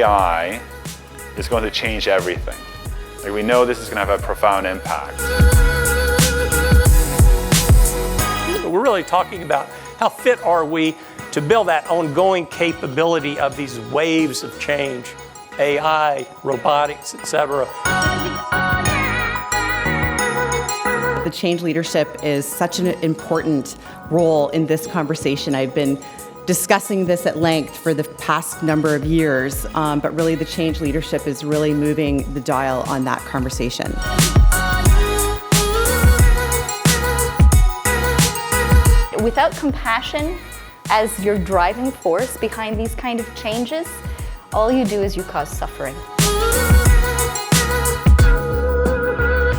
AI is going to change everything. Like, we know this is going to have a profound impact. We're really talking about how fit are we to build that ongoing capability of these waves of change, AI, robotics, etc. The change leadership is such an important role in this conversation. I've been discussing this at length for the past number of years, but really the change leadership is really moving the dial on that conversation. Without compassion as your driving force behind these kind of changes, all you do is you cause suffering.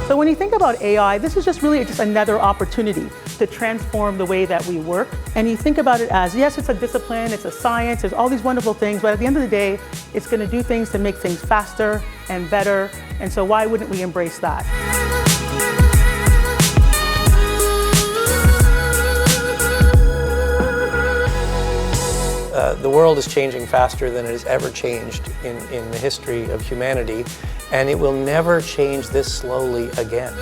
So when you think about AI, this is just really just another opportunity to transform the way that we work. And you think about it as, yes, it's a discipline, it's a science, there's all these wonderful things, but at the end of the day, it's going to do things to make things faster and better. And so why wouldn't we embrace that? The world is changing faster than it has ever changed in the history of humanity, and it will never change this slowly again.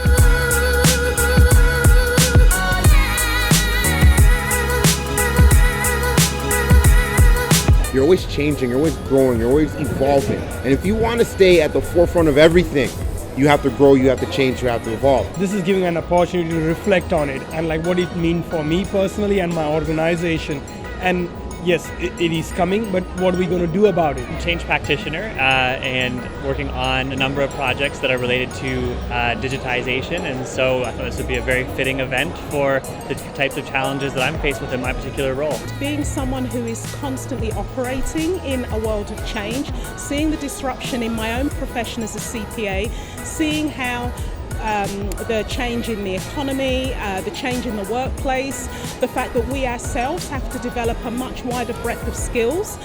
You're always changing, you're always growing, you're always evolving. And if you want to stay at the forefront of everything, you have to grow, you have to change, you have to evolve. This is giving an opportunity to reflect on it and like what it means for me personally and my organization. And yes, it is coming, but what are we going to do about it? Change practitioner and working on a number of projects that are related to digitization, and so I thought this would be a very fitting event for the types of challenges that I'm faced with in my particular role. Being someone who is constantly operating in a world of change, seeing the disruption in my own profession as a CPA, seeing how the change in the economy, the change in the workplace, the fact that we ourselves have to develop a much wider breadth of skills.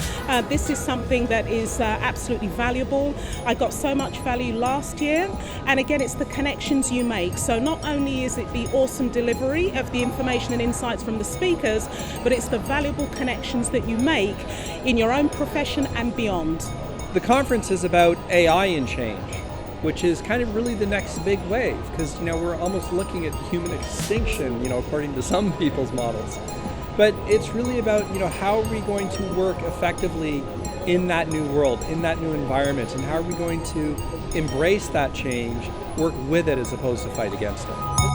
This is something that is absolutely valuable. I got so much value last year, and again, it's the connections you make. So not only is it the awesome delivery of the information and insights from the speakers, but it's the valuable connections that you make in your own profession and beyond. The conference is about AI and change, which is kind of really the next big wave, because we're almost looking at human extinction, according to some people's models. But it's really about how are we going to work effectively in that new world, in that new environment, and how are we going to embrace that change, work with it as opposed to fight against it.